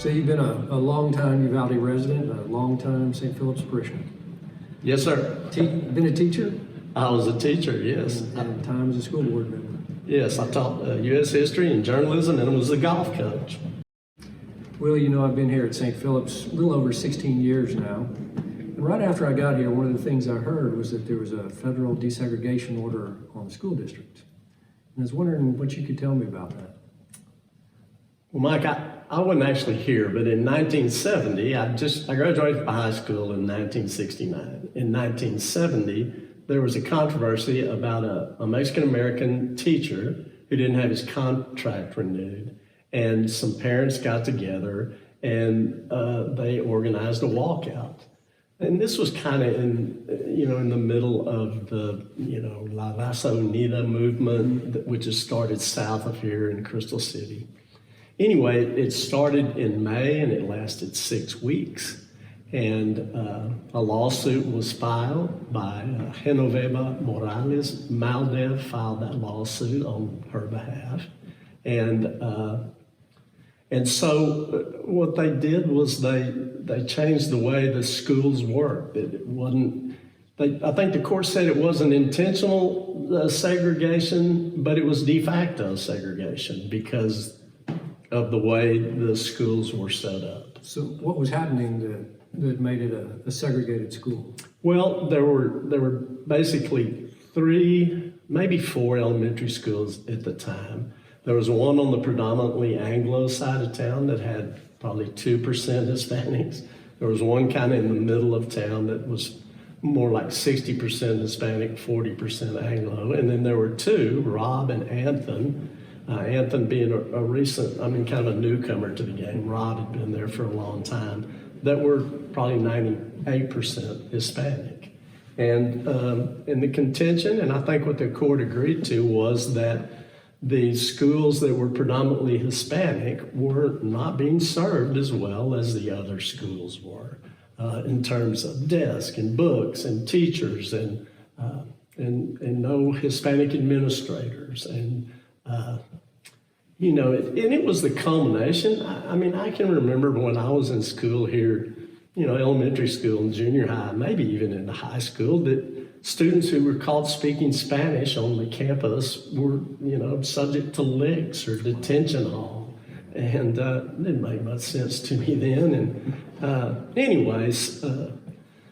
So you've been a long-time Uvalde resident, a long-time St. Philip's parishioner. Yes, sir. Been a teacher? I was a teacher, yes. And times a school board member. Yes, I taught U.S. history and journalism and was a golf coach. Well, you know, I've been here at St. Philip's a little over 16 years now. And right after I got here, one of the things I heard was that there was a federal desegregation order on the school district. And I was wondering what you could tell me about that. Well, Mike, I wasn't actually here, but in 1970, I graduated from high school in 1969. In 1970, there was a controversy about a Mexican-American teacher who didn't have his contract renewed. And some parents got together and they organized a walkout. And this was kind of in the middle of the, La Raza Unida movement, which has started south of here in Crystal City. Anyway, it started in May and it lasted 6 weeks. And a lawsuit was filed by Genoveva Morales. Maldev filed that lawsuit on her behalf. And so what they did was they changed the way the schools worked. It wasn't, I think the court said it wasn't intentional segregation, but it was de facto segregation because of the way the schools were set up. So what was happening that made it a segregated school? Well, there were basically 3, maybe 4 elementary schools at the time. There was one on the predominantly Anglo side of town that had probably 2% Hispanics. There was one kind of in the middle of town that was more like 60% Hispanic, 40% Anglo. And then there were 2, Rob and Anthony. Anthony being a recent, kind of a newcomer to the game. Rob had been there for a long time, that were probably 98% Hispanic. And in the contention, and I think what the court agreed to was that the schools that were predominantly Hispanic were not being served as well as the other schools were in terms of desks and books and teachers and no Hispanic administrators. And it was the culmination. I can remember when I was in school here, elementary school and junior high, maybe even in the high school, that students who were caught speaking Spanish on the campus were, subject to licks or detention hall. And it didn't make much sense to me then. And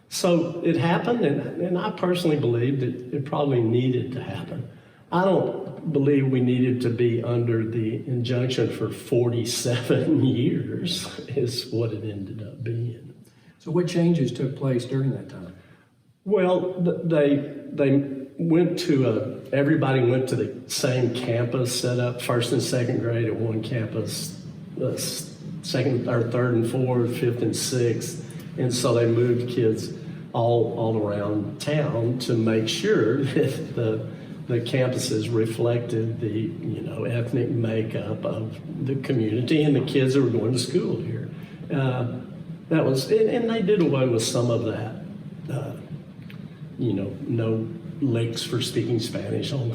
so it happened, and I personally believe that it probably needed to happen. I don't believe we needed to be under the injunction for 47 years is what it ended up being. So what changes took place during that time? Well, they went to everybody went to the same campus set up, first and second grade at one campus, second or third and fourth, fifth and sixth. And so they moved kids all around town to make sure that the campuses reflected the ethnic makeup of the community and the kids that were going to school here. That was, and they did away with some of that. No licks for speaking Spanish on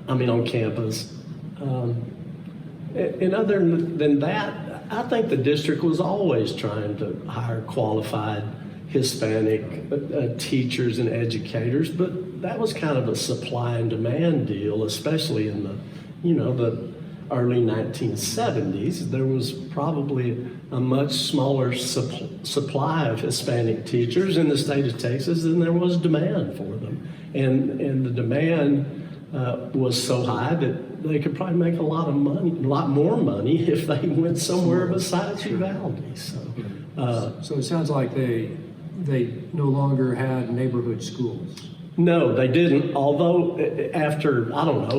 on campus. And other than that, I think the district was always trying to hire qualified Hispanic teachers and educators, but that was kind of a supply and demand deal, especially in the early 1970s. There was probably a much smaller supply of Hispanic teachers in the state of Texas than there was demand for them. And the demand was so high that they could probably make a lot more money if they went somewhere besides Uvalde. So it sounds like they no longer had neighborhood schools. No, they didn't. Although after,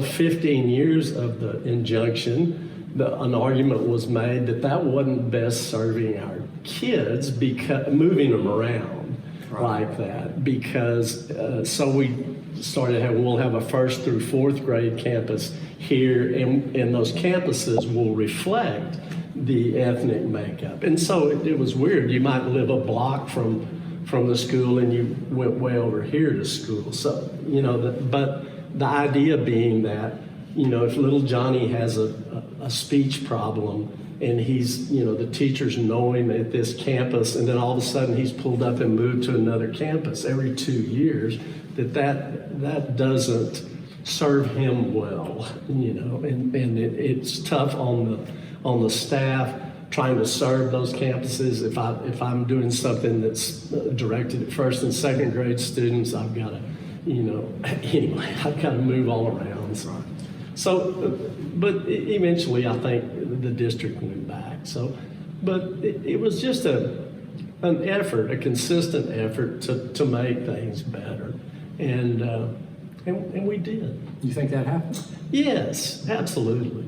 15 years of the injunction, an argument was made that wasn't best serving our kids because moving them around like that. Because so we started we'll have a 1st through 4th grade campus here, and those campuses will reflect the ethnic makeup. And so it was weird. You might live a block from the school and you went way over here to school. So, but the idea being that, if little Johnny has a speech problem, and he's, the teachers know him at this campus, and then all of a sudden he's pulled up and moved to another campus every 2 years, that doesn't serve him well, and it's tough on the staff trying to serve those campuses. If I'm doing something that's directed at first and second grade students, I've got to, anyway, I've got to move all around. So, but eventually I think the district moved back. So, but it was just an effort, a consistent effort to make things better. And we did. You think that happened? Yes, absolutely.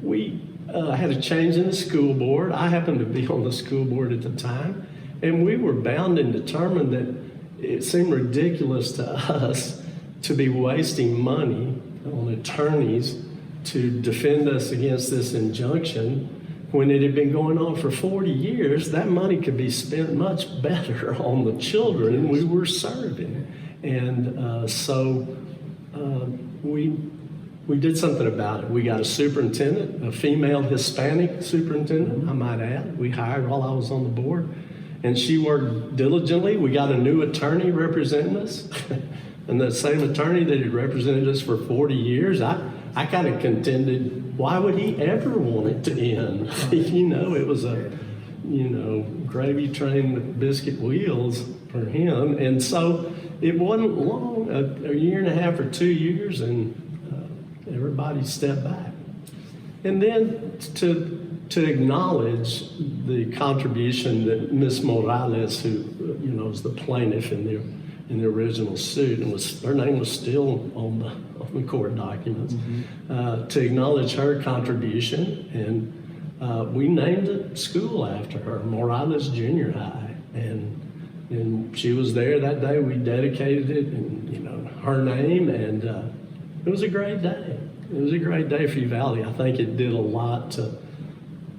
We had a change in the school board. I happened to be on the school board at the time, and we were bound and determined that it seemed ridiculous to us to be wasting money on attorneys to defend us against this injunction when it had been going on for 40 years. That money could be spent much better on the children we were serving. And so we did something about it. We got a superintendent, a female Hispanic superintendent, I might add. We hired while I was on the board. And she worked diligently. We got a new attorney representing us. And the same attorney that had represented us for 40 years, I kind of contended, why would he ever want it to end? It was a, gravy train with biscuit wheels for him. And so it wasn't long, a year and a half or 2 years, and everybody stepped back. And then to acknowledge the contribution that Ms. Morales, who was the plaintiff in the original suit, and her name was still on the court documents, to acknowledge her contribution, and we named the school after her, Morales Junior High, and she was there that day. We dedicated it in her name, and it was a great day. It was a great day for Uvalde. I think it did a lot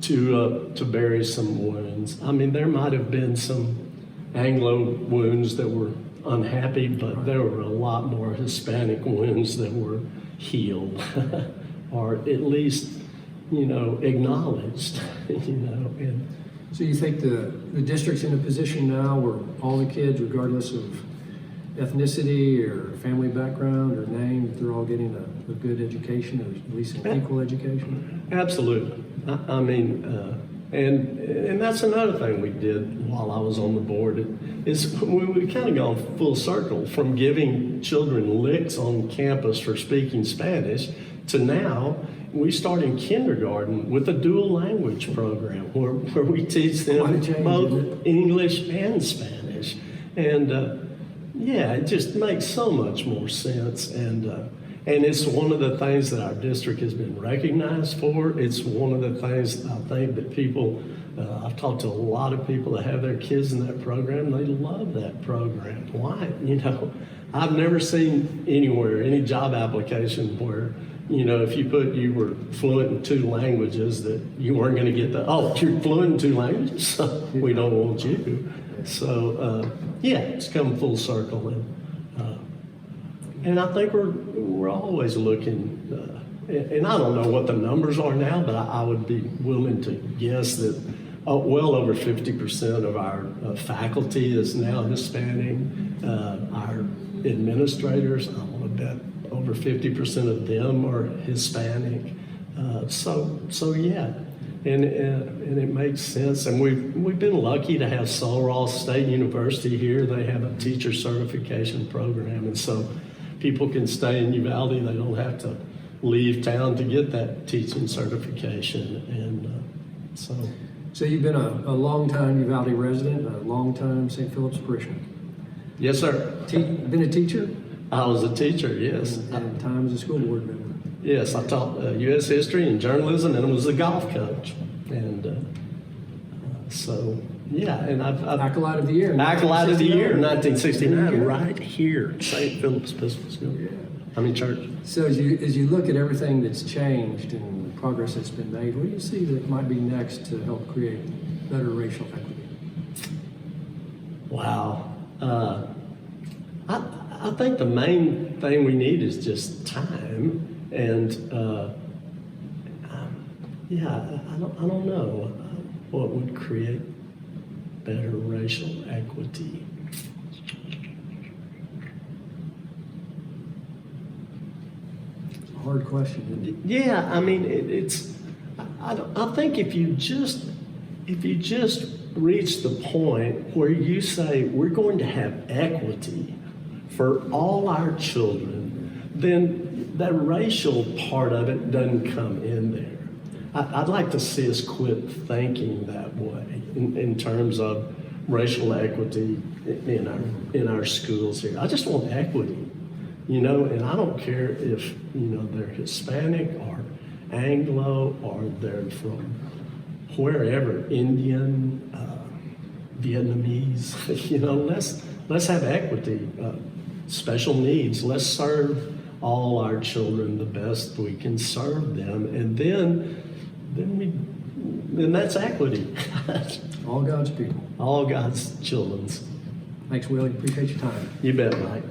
to bury some wounds. I mean, there might have been some Anglo wounds that were unhappy, but there were a lot more Hispanic wounds that were healed, or at least, acknowledged, And So you think the district's in a position now where all the kids, regardless of ethnicity or family background or name, they're all getting a good education, or at least an equal education? Absolutely. I mean, and that's another thing we did while I was on the board, is we kind of gone full circle from giving children licks on campus for speaking Spanish to now we start in kindergarten with a dual language program where we teach them both English and Spanish. And it just makes so much more sense. And it's one of the things that our district has been recognized for. It's one of the things I think that people, I've talked to a lot of people that have their kids in that program. They love that program. Why? I've never seen anywhere, any job application where, if you put you were fluent in 2 languages, that you weren't going to get you're fluent in 2 languages, so we don't want you. So, it's come full circle. And I think we're always looking, and I don't know what the numbers are now, but I would be willing to guess that well over 50% of our faculty is now Hispanic. Our administrators, I want to bet over 50% of them are Hispanic. So yeah, and it makes sense. And we've been lucky to have Sul Ross State University here. They have a teacher certification program, and so people can stay in Uvalde. They don't have to leave town to get that teaching certification. And So you've been a long-time Uvalde resident, a long-time St. Philip's parishioner. Yes, sir. Been a teacher? I was a teacher, yes. And times a school board member. Yes, I taught U.S. history and journalism, and was a golf coach. And and I've Acolyte of the Year. Acolyte of the Year in 1969, right here at St. Philip's Episcopal School. Yeah. Church. So as you look at everything that's changed and the progress that's been made, what do you see that might be next to help create better racial equity? Wow. I think the main thing we need is just time And yeah, I don't know what would create better racial equity. It's a hard question, isn't it? Yeah, I mean, I think if you just reach the point where you say we're going to have equity for all our children, then that racial part of it doesn't come in there. I'd like to see us quit thinking that way in terms of racial equity in our schools here. I just want equity, and I don't care if they're Hispanic or Anglo or they're from wherever, Indian, Vietnamese. Let's have equity, special needs. Let's serve all our children the best we can serve them, and then that's equity. All God's people. All God's children's. Thanks, Willie. Appreciate your time. You bet, Mike.